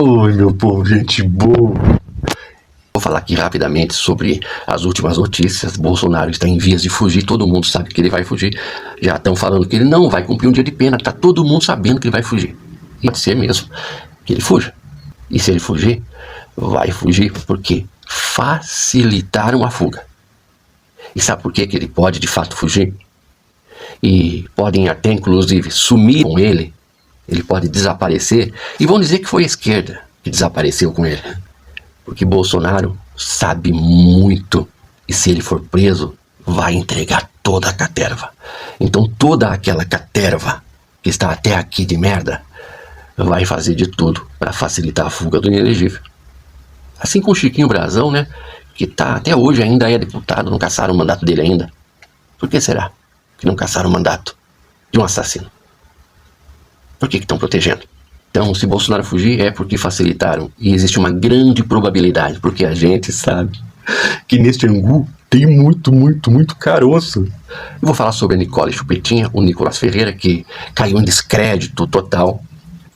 Oi, meu povo, gente boa. Vou falar aqui rapidamente sobre as últimas notícias. Bolsonaro está em vias de fugir, todo mundo sabe que ele vai fugir. Já estão falando que ele não vai cumprir um dia de pena, tá todo mundo sabendo que ele vai fugir. E pode ser mesmo que ele fuja. E se ele fugir, vai fugir porque facilitaram a fuga. E sabe por que ele pode de fato fugir? E podem até inclusive sumir com ele. Ele pode desaparecer e vão dizer que foi a esquerda que desapareceu com ele. Porque Bolsonaro sabe muito e se ele for preso, vai entregar toda a caterva. Então toda aquela caterva que está até aqui de merda vai fazer de tudo para facilitar a fuga do inelegível. Assim com o Chiquinho Brazão, né? Que tá até hoje ainda é deputado, não caçaram o mandato dele ainda. Por que será que não caçaram o mandato de um assassino? Por que estão protegendo? Então, se Bolsonaro fugir, é porque facilitaram. E existe uma grande probabilidade, porque a gente sabe que neste angu tem muito caroço. Eu vou falar sobre a Nicole Chupetinha, o Nicolás Ferreira, que caiu em descrédito total.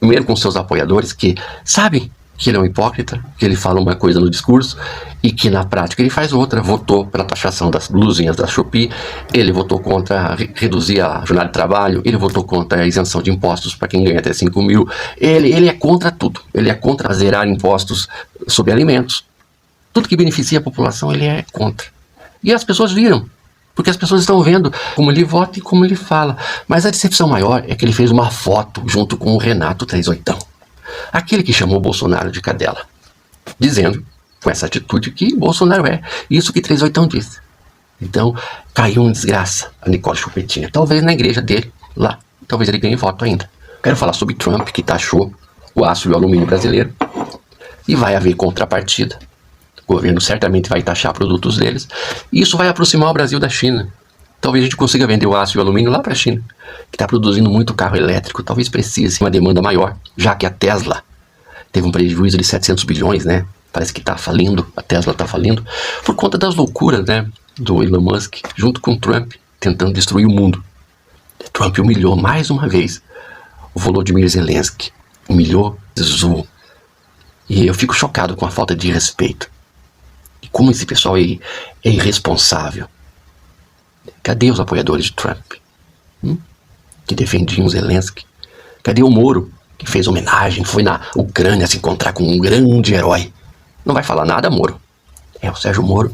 Primeiro com seus apoiadores, que sabem que ele é um hipócrita, que ele fala uma coisa no discurso e que na prática ele faz outra. Votou pela taxação das blusinhas da Shopee, ele votou contra reduzir a jornada de trabalho, ele votou contra a isenção de impostos para quem ganha até 5 mil, ele é contra tudo, ele é contra zerar impostos sobre alimentos, tudo que beneficia a população ele é contra. E as pessoas viram, porque as pessoas estão vendo como ele vota e como ele fala. Mas a decepção maior é que ele fez uma foto junto com o Renato 38ão. Aquele que chamou Bolsonaro de cadela, dizendo, com essa atitude, que Bolsonaro é isso que 38ão disse. Então, caiu em desgraça a Nicole Chupetinha. Talvez na igreja dele, lá, talvez ele ganhe voto ainda. Quero falar sobre Trump, que taxou o aço e o alumínio brasileiro. E vai haver contrapartida. O governo certamente vai taxar produtos deles. E isso vai aproximar o Brasil da China. Talvez a gente consiga vender o aço e o alumínio lá para a China, que está produzindo muito carro elétrico. Talvez precise uma demanda maior, já que a Tesla teve um prejuízo de 700 bilhões, né? Parece que está falindo, a Tesla está falindo, por conta das loucuras, né, do Elon Musk, junto com o Trump, tentando destruir o mundo. Trump humilhou mais uma vez o Volodymyr Zelensky, humilhou, zoou. E eu fico chocado com a falta de respeito. E como esse pessoal é irresponsável. Cadê os apoiadores de Trump? Que defendiam Zelensky? Cadê o Moro, que fez homenagem, foi na Ucrânia se encontrar com um grande herói? Não vai falar nada, Moro. O Sérgio Moro.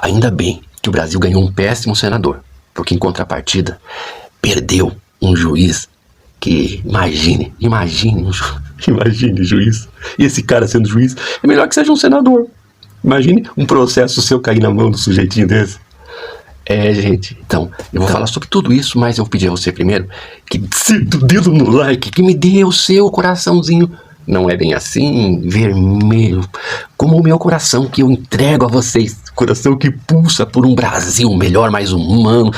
Ainda bem que o Brasil ganhou um péssimo senador, porque em contrapartida perdeu um juiz que, imagine juiz. E esse cara sendo juiz, é melhor que seja um senador. Imagine um processo seu cair na mão do sujeitinho desse. Gente, então, eu vou falar sobre tudo isso, mas eu pedi a você primeiro que descida o dedo no like, que me dê o seu coraçãozinho. Não é bem assim, vermelho, como o meu coração que eu entrego a vocês. Coração que pulsa por um Brasil melhor, mais humano,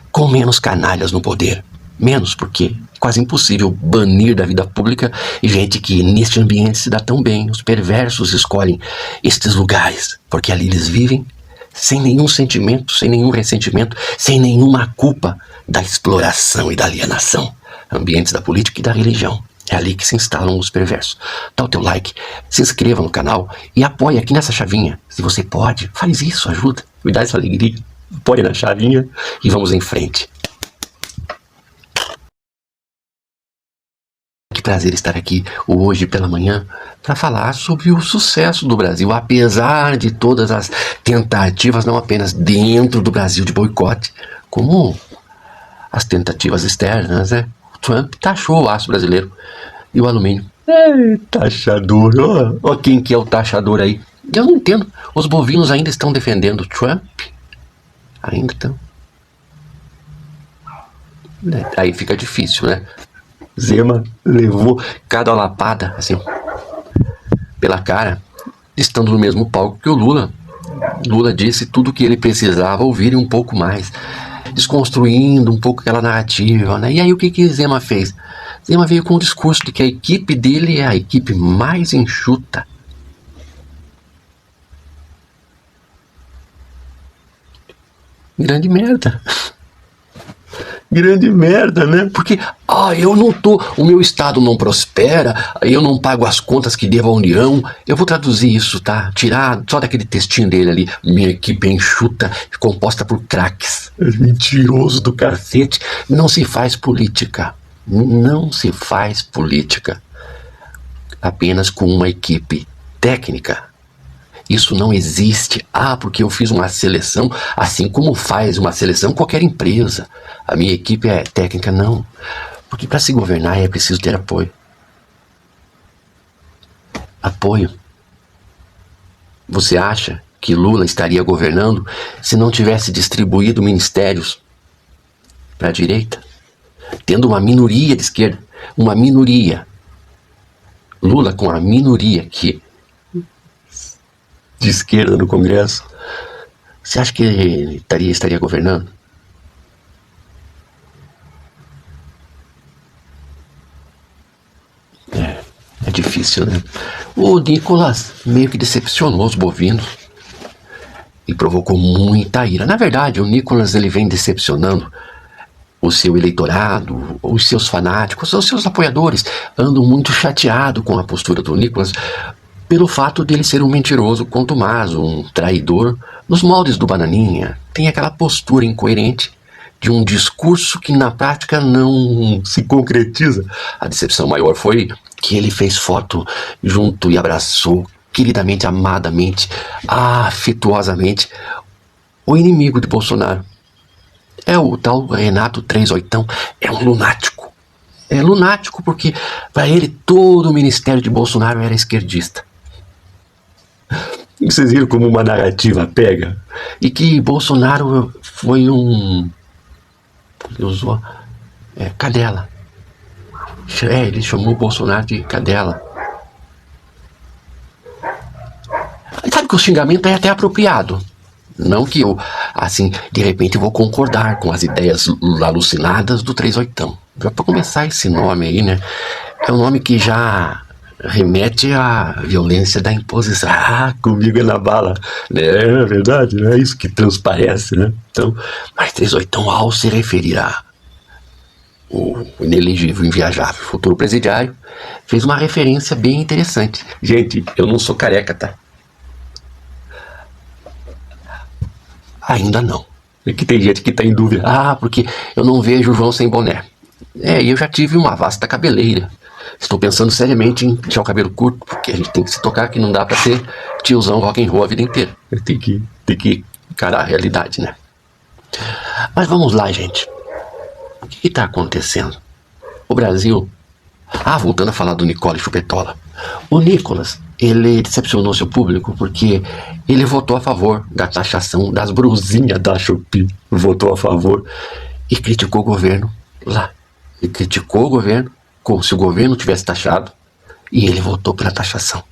com menos canalhas no poder. Menos porque é quase impossível banir da vida pública gente que neste ambiente se dá tão bem. Os perversos escolhem estes lugares, porque ali eles vivem sem nenhum sentimento, sem nenhum ressentimento, sem nenhuma culpa da exploração e da alienação. Ambientes da política e da religião. É ali que se instalam os perversos. Dá o teu like, se inscreva no canal e apoie aqui nessa chavinha. Se você pode, faz isso, ajuda. Me dá essa alegria. Apoie na chavinha e vamos em frente. Que prazer estar aqui hoje pela manhã para falar sobre o sucesso do Brasil, apesar de todas as tentativas, não apenas dentro do Brasil de boicote, como as tentativas externas, né? O Trump taxou o aço brasileiro e o alumínio. Taxador, ó quem que é o taxador aí. Eu não entendo, os bovinos ainda estão defendendo o Trump? Ainda estão. Aí fica difícil, né? Zema levou cada lapada, assim, pela cara, estando no mesmo palco que o Lula. Lula disse tudo o que ele precisava ouvir e um pouco mais, desconstruindo um pouco aquela narrativa, né? E aí o que Zema fez? Zema veio com o discurso de que a equipe dele é a equipe mais enxuta. Grande merda. grande merda, né? Porque, o meu estado não prospera, eu não pago as contas que devo à União. Eu vou traduzir isso, tá? Tirar só daquele textinho dele ali, minha equipe é enxuta, composta por craques. Mentiroso do cacete. Não se faz política. Não se faz política apenas com uma equipe técnica. Isso não existe. Porque eu fiz uma seleção, assim como faz uma seleção qualquer empresa. A minha equipe é técnica, não. Porque para se governar é preciso ter apoio. Apoio. Você acha que Lula estaria governando se não tivesse distribuído ministérios para a direita? Tendo uma minoria de esquerda. Uma minoria. Lula com a minoria aqui de esquerda no Congresso, você acha que ele estaria governando? É difícil, né? O Nicolas meio que decepcionou os bovinos e provocou muita ira. Na verdade, o Nicolas ele vem decepcionando o seu eleitorado, os seus fanáticos, os seus apoiadores andam muito chateados com a postura do Nicolas pelo fato dele ser um mentiroso contumaz, um traidor nos moldes do Bananinha. Tem aquela postura incoerente de um discurso que na prática não se concretiza. A decepção maior foi que ele fez foto junto e abraçou queridamente, amadamente, afetuosamente o inimigo de Bolsonaro. É o tal Renato 38, é um lunático. É lunático porque para ele todo o ministério de Bolsonaro era esquerdista. Vocês viram como uma narrativa pega? E que Bolsonaro foi um... Ele usou... cadela. Ele chamou o Bolsonaro de cadela. Sabe que o xingamento é até apropriado. Não que eu, assim, de repente vou concordar com as ideias alucinadas do 38. Já para começar esse nome aí, né? É um nome que já remete à violência da imposição. Comigo é na bala. É verdade, é isso que transparece, né? Então, mas 38 ao se referir a o inelegível, inviajável futuro presidiário, fez uma referência bem interessante. Gente, eu não sou careca, tá? Ainda não. É que tem gente que está em dúvida. Porque eu não vejo o João sem boné. E eu já tive uma vasta cabeleira. Estou pensando seriamente em deixar o cabelo curto, porque a gente tem que se tocar que não dá para ser tiozão rock and roll a vida inteira. Tem que encarar a realidade, né? Mas vamos lá, gente. O que está acontecendo? O Brasil... voltando a falar do Nicole Chupetola. O Nicolas, ele decepcionou seu público porque ele votou a favor da taxação das brusinhas da Shopee. Votou a favor e criticou o governo lá. Ele criticou o governo como se o governo tivesse taxado e ele votou pela taxação.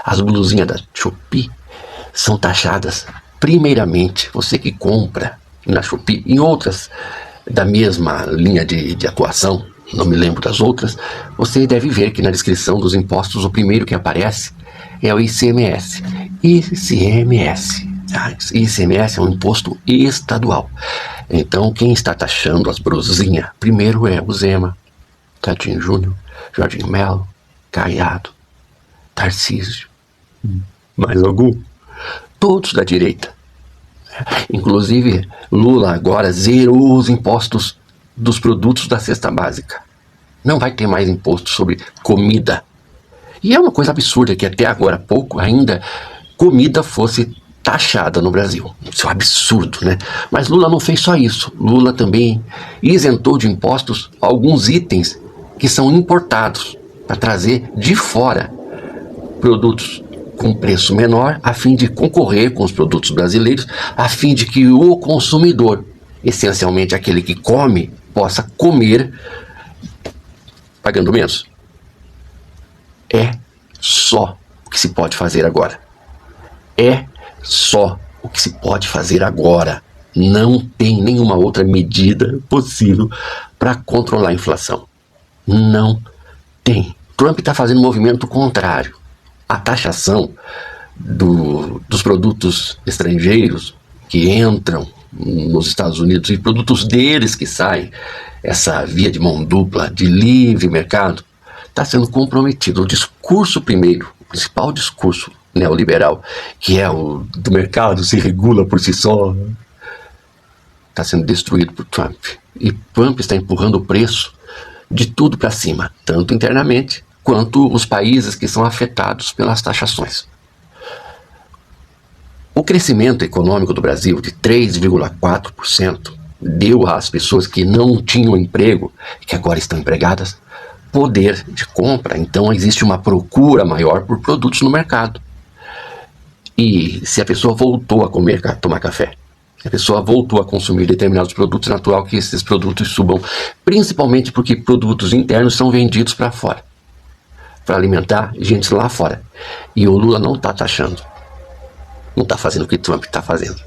As blusinhas da Shopee são taxadas primeiramente, você que compra na Shopee, em outras da mesma linha de atuação, não me lembro das outras, você deve ver que na descrição dos impostos o primeiro que aparece é o ICMS. ICMS. ICMS é um imposto estadual. Então quem está taxando as brusinhas primeiro é o Zema, Cadinho Júnior, Jorginho Melo, Caiado, Tarcísio, mais algum? Todos da direita. Inclusive Lula agora zerou os impostos dos produtos da cesta básica. Não vai ter mais imposto sobre comida. E é uma coisa absurda que até agora há pouco ainda comida fosse taxada no Brasil. Isso é um absurdo, né? Mas Lula não fez só isso. Lula também isentou de impostos alguns itens que são importados para trazer de fora produtos com preço menor, a fim de concorrer com os produtos brasileiros, a fim de que o consumidor, essencialmente aquele que come, possa comer pagando menos. É só o que se pode fazer agora. É só o que se pode fazer agora. Não tem nenhuma outra medida possível para controlar a inflação. Não tem. Trump está fazendo um movimento contrário. A taxação dos produtos estrangeiros que entram nos Estados Unidos e produtos deles que saem, essa via de mão dupla, de livre mercado, está sendo comprometido. O discurso primeiro, o principal discurso neoliberal, que é o do mercado se regula por si só, está sendo destruído por Trump. E Trump está empurrando o preço de tudo para cima, tanto internamente quanto os países que são afetados pelas taxações. O crescimento econômico do Brasil de 3,4% deu às pessoas que não tinham emprego, que agora estão empregadas, poder de compra. Então existe uma procura maior por produtos no mercado. E se a pessoa voltou a tomar café, se a pessoa voltou a consumir determinados produtos, é natural que esses produtos subam, principalmente porque produtos internos são vendidos para fora, para alimentar gente lá fora. E o Lula não está taxando, não está fazendo o que Trump está fazendo.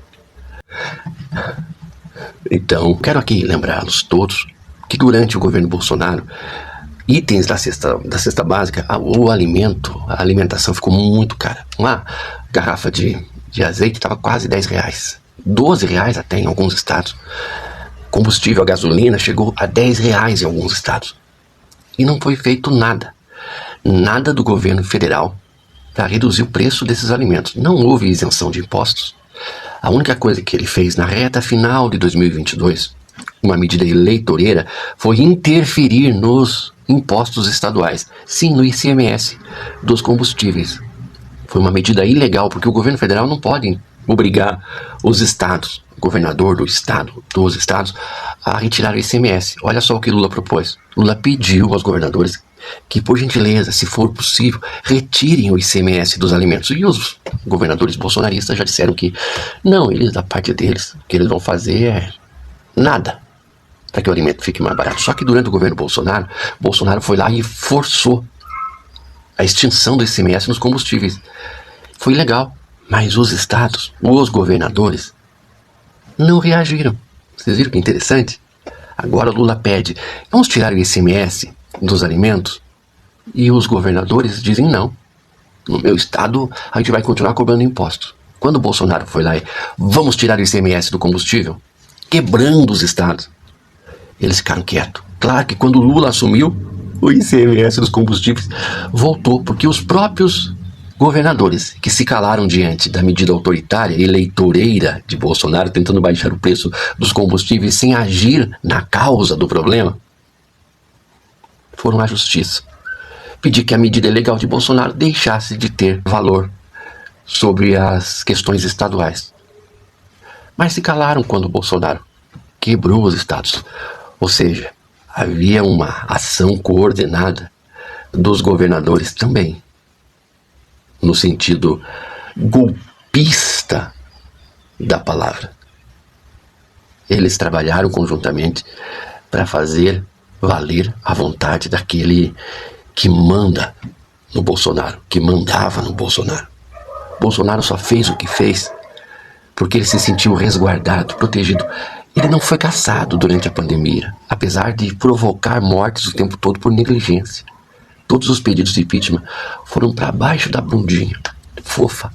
Então, quero aqui lembrá-los todos que durante o governo Bolsonaro, itens da cesta básica, o alimento, a alimentação ficou muito cara. Uma garrafa de azeite estava quase R$10, R$12 até em alguns estados. Combustível, a gasolina chegou a R$10 em alguns estados. E não foi feito nada do governo federal para reduzir o preço desses alimentos. Não houve isenção de impostos. A única coisa que ele fez na reta final de 2022, uma medida eleitoreira, foi interferir nos impostos estaduais. Sim, no ICMS dos combustíveis. Foi uma medida ilegal, porque o governo federal não pode obrigar os estados, o governador dos estados, a retirar o ICMS. Olha só o que Lula propôs. Lula pediu aos governadores que, por gentileza, se for possível, retirem o ICMS dos alimentos. E os governadores bolsonaristas já disseram que não, eles, da parte deles, o que eles vão fazer é nada para que o alimento fique mais barato. Só que durante o governo Bolsonaro foi lá e forçou a extinção do ICMS nos combustíveis. Foi legal, mas os estados, os governadores, não reagiram. Vocês viram que interessante? Agora Lula pede, vamos tirar o ICMS dos alimentos? E os governadores dizem não. No meu estado, a gente vai continuar cobrando impostos. Quando o Bolsonaro foi lá e vamos tirar o ICMS do combustível, quebrando os estados, eles ficaram quietos. Claro que quando o Lula assumiu, o ICMS dos combustíveis voltou, porque os próprios governadores que se calaram diante da medida autoritária e eleitoreira de Bolsonaro, tentando baixar o preço dos combustíveis sem agir na causa do problema, foram à justiça pedir que a medida ilegal de Bolsonaro deixasse de ter valor sobre as questões estaduais. Mas se calaram quando Bolsonaro quebrou os estados. Ou seja, havia uma ação coordenada dos governadores também, no sentido golpista da palavra. Eles trabalharam conjuntamente para fazer valer a vontade daquele que manda no Bolsonaro, que mandava no Bolsonaro. Bolsonaro só fez o que fez porque ele se sentiu resguardado, protegido. Ele não foi caçado durante a pandemia, apesar de provocar mortes o tempo todo por negligência. Todos os pedidos de impeachment foram para baixo da bundinha, fofa,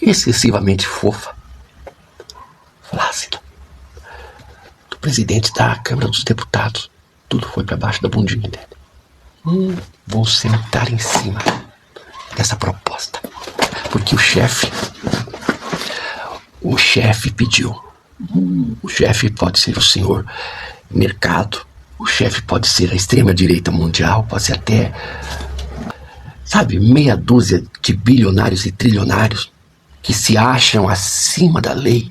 excessivamente fofa, flácida, do presidente da Câmara dos Deputados. Tudo foi para baixo da bundinha dele. Vou sentar em cima dessa proposta, porque o chefe pediu. O chefe pode ser o senhor mercado, o chefe pode ser a extrema-direita mundial, pode ser até, sabe, meia dúzia de bilionários e trilionários que se acham acima da lei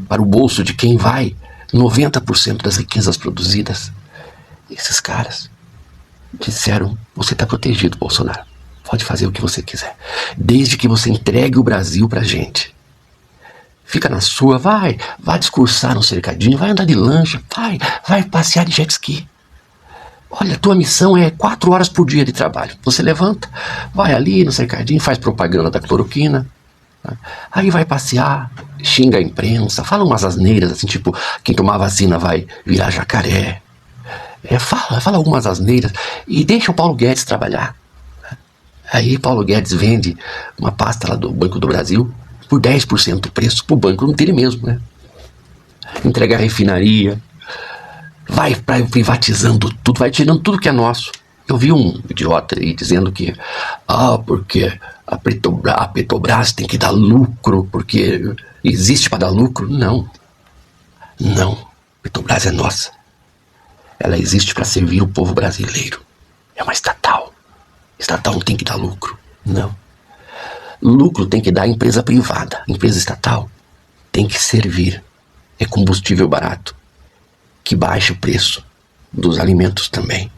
para o bolso de quem vai 90% das riquezas produzidas. Esses caras disseram, você está protegido, Bolsonaro, pode fazer o que você quiser, desde que você entregue o Brasil pra gente. Fica na sua, vai discursar no cercadinho, vai andar de lancha, vai passear de jet ski. Olha, tua missão é 4 horas por dia de trabalho. Você levanta, vai ali no cercadinho, faz propaganda da cloroquina, aí vai passear, xinga a imprensa, fala umas asneiras, assim, tipo, quem tomar vacina vai virar jacaré. Fala algumas asneiras e deixa o Paulo Guedes trabalhar. Aí Paulo Guedes vende uma pasta lá do Banco do Brasil por 10% do preço para o banco não ter mesmo, né? Entregar refinaria, vai privatizando tudo, vai tirando tudo que é nosso. Eu vi um idiota aí dizendo que, porque a Petrobras tem que dar lucro, porque existe para dar lucro. Não, não, Petrobras é nossa. Ela existe para servir o povo brasileiro. É uma estatal. Estatal não tem que dar lucro, não. Lucro tem que dar a empresa privada. Empresa estatal tem que servir. É combustível barato, que baixa o preço dos alimentos também,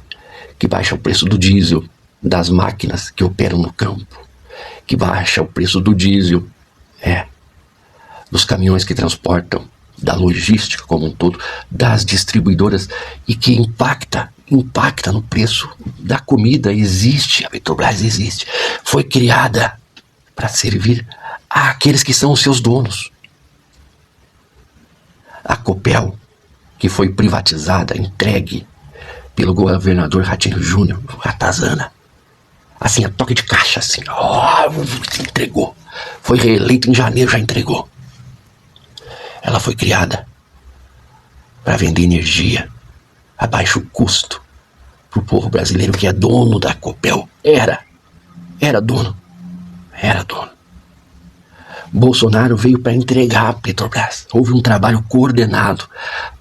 que baixa o preço do diesel, das máquinas que operam no campo, que baixa o preço do diesel, dos caminhões que transportam, da logística como um todo, das distribuidoras, e que impacta no preço da comida. Existe, a Petrobras existe, foi criada para servir àqueles que são os seus donos. A Copel, que foi privatizada, entregue pelo governador Ratinho Júnior, Ratazana, assim, a toque de caixa, assim, entregou. Foi reeleito em janeiro, já entregou. Ela foi criada para vender energia a baixo custo para o povo brasileiro, que é dono da Copel. Era dono. Bolsonaro veio para entregar a Petrobras. Houve um trabalho coordenado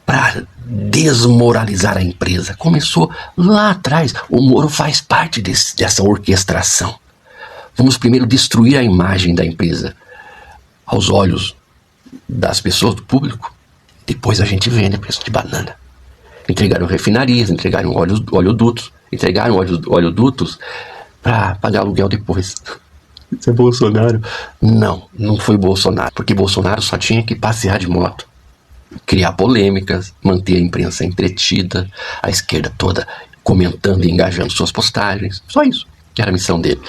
para desmoralizar a empresa. Começou lá atrás. O Moro faz parte dessa orquestração. Vamos primeiro destruir a imagem da empresa aos olhos das pessoas, do público. Depois a gente vende a preço de banana. Entregaram refinarias, entregaram oleodutos, entregaram oleodutos para pagar aluguel depois. Isso é Bolsonaro? Não foi Bolsonaro, porque Bolsonaro só tinha que passear de moto, criar polêmicas, manter a imprensa entretida, a esquerda toda comentando e engajando suas postagens. Só isso que era a missão dele.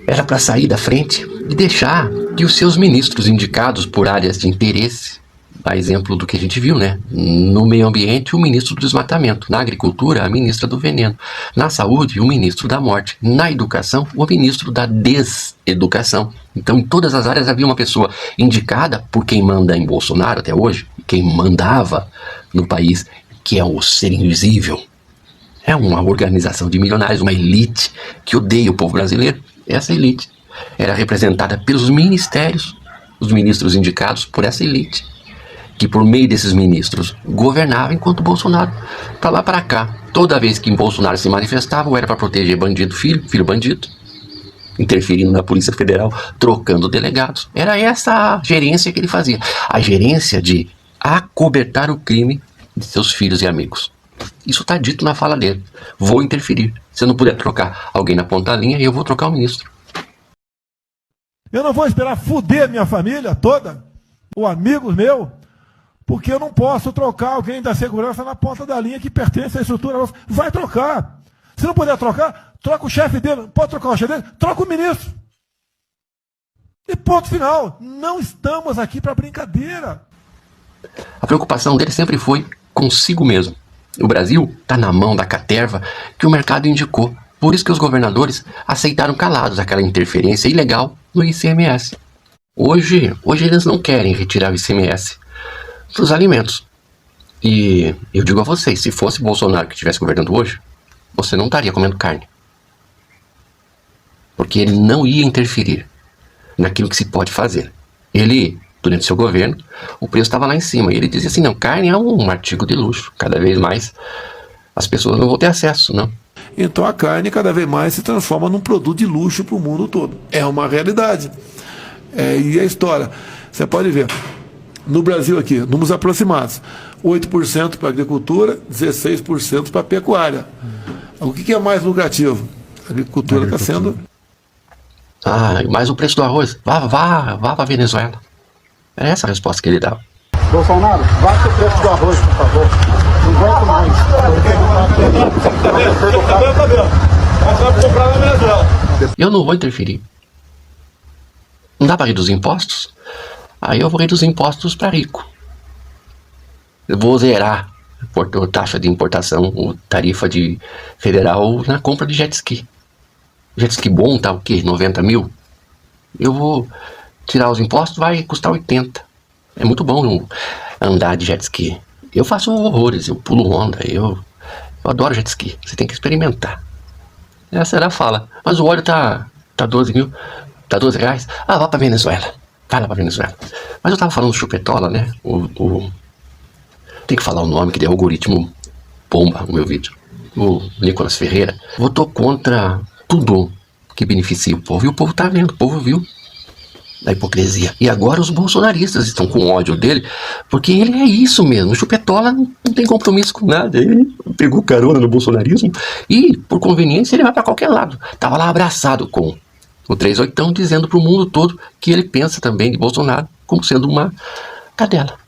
Era para sair da frente e deixar que os seus ministros indicados por áreas de interesse, a exemplo do que a gente viu, né? No meio ambiente, o ministro do desmatamento. Na agricultura, a ministra do veneno. Na saúde, o ministro da morte. Na educação, o ministro da deseducação. Então, em todas as áreas havia uma pessoa indicada por quem manda em Bolsonaro até hoje, quem mandava no país, que é o ser invisível. É uma organização de milionários, uma elite que odeia o povo brasileiro. Essa elite era representada pelos ministérios, os ministros indicados por essa elite, que por meio desses ministros governava, enquanto Bolsonaro para lá para cá. Toda vez que Bolsonaro se manifestava, ou era para proteger bandido, filho bandido, interferindo na Polícia Federal, trocando delegados. Era essa a gerência que ele fazia, a gerência de acobertar o crime de seus filhos e amigos. Isso está dito na fala dele. Vou interferir. Se eu não puder trocar alguém na ponta linha, eu vou trocar o ministro. Eu não vou esperar fuder minha família toda, ou amigos meus, porque eu não posso trocar alguém da segurança na ponta da linha que pertence à estrutura. Vai trocar. Se não puder trocar, troca o chefe dele. Pode trocar o chefe dele? Troca o ministro. E ponto final. Não estamos aqui para brincadeira. A preocupação dele sempre foi consigo mesmo. O Brasil está na mão da caterva que o mercado indicou. Por isso que os governadores aceitaram calados aquela interferência ilegal no ICMS. Hoje eles não querem retirar o ICMS dos alimentos. E eu digo a vocês, se fosse Bolsonaro que estivesse governando hoje, você não estaria comendo carne. Porque ele não ia interferir naquilo que se pode fazer. Ele, durante seu governo, o preço estava lá em cima. E ele dizia assim, não, carne é um artigo de luxo. Cada vez mais as pessoas não vão ter acesso, não. Então a carne cada vez mais se transforma num produto de luxo para o mundo todo. É uma realidade. E a história, você pode ver, no Brasil aqui, números aproximados, 8% para a agricultura, 16% para a pecuária. O que é mais lucrativo? A agricultura está sendo... mais o preço do arroz. Vá para a Venezuela. É essa a resposta que ele dá. Bolsonaro, baixa o preço do arroz, por favor. Não aguento mais. Eu não vou interferir. Não dá para reduzir impostos? Aí eu vou reduzir impostos para rico. Eu vou zerar a taxa de importação, ou tarifa de federal na compra de jet ski. Jet ski bom tá o quê? 90 mil? Eu vou tirar os impostos vai custar 80. É muito bom andar de jet ski. Eu faço horrores, eu pulo onda, eu adoro jet ski. Você tem que experimentar. Essa era a fala. Mas o óleo tá 12 mil, tá 12 reais. Ah, vá pra Venezuela. Vai lá pra Venezuela. Mas eu tava falando do Chupetola, né? Tem que falar o nome, que deu algoritmo bomba o meu vídeo. O Nicolas Ferreira votou contra tudo que beneficia o povo. E o povo tá vendo, o povo viu da hipocrisia. E agora os bolsonaristas estão com ódio dele, porque ele é isso mesmo. O Chupetola não tem compromisso com nada. Ele pegou carona no bolsonarismo e, por conveniência, ele vai para qualquer lado. Tava lá abraçado com o 38, dizendo para o mundo todo que ele pensa também de Bolsonaro como sendo uma cadela.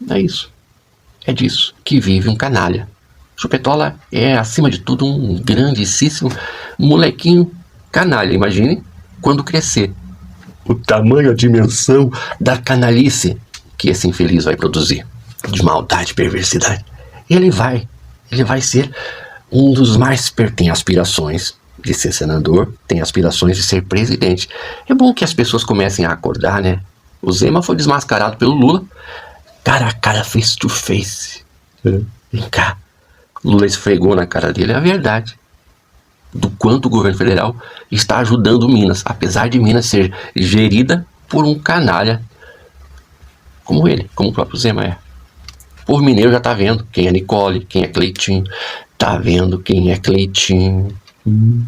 É isso. É disso que vive um canalha. Chupetola é, acima de tudo, um grandíssimo molequinho canalha. Imagine quando crescer. O tamanho, a dimensão da canalice que esse infeliz vai produzir. De maldade, perversidade. Ele vai ser um dos mais... Tem aspirações de ser senador, tem aspirações de ser presidente. É bom que as pessoas comecem a acordar, né? O Zema foi desmascarado pelo Lula. Cara a cara, face to face. Vem cá. Lula esfregou na cara dele a verdade do quanto o governo federal está ajudando Minas, apesar de Minas ser gerida por um canalha como ele, como o próprio Zema é. Por mineiro já tá vendo quem é Nicole, quem é Cleitinho, tá vendo quem é Cleitinho.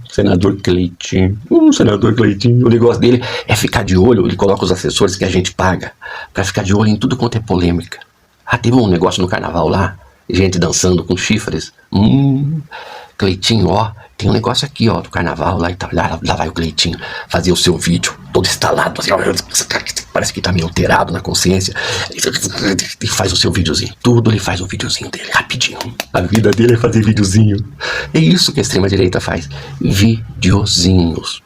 Senador Cleitinho, senador Cleitinho. O negócio dele é ficar de olho. Ele coloca os assessores que a gente paga pra ficar de olho em tudo quanto é polêmica. Ah, teve um negócio no carnaval lá, gente dançando com chifres. Cleitinho, ó, tem um negócio aqui, ó, do carnaval lá e tal. Lá vai o Cleitinho fazer o seu vídeo, todo instalado, assim, ó, parece que tá meio alterado na consciência. E faz o seu videozinho. Tudo ele faz o videozinho dele, rapidinho. A vida dele é fazer videozinho. É isso que a extrema-direita faz. Videozinhos.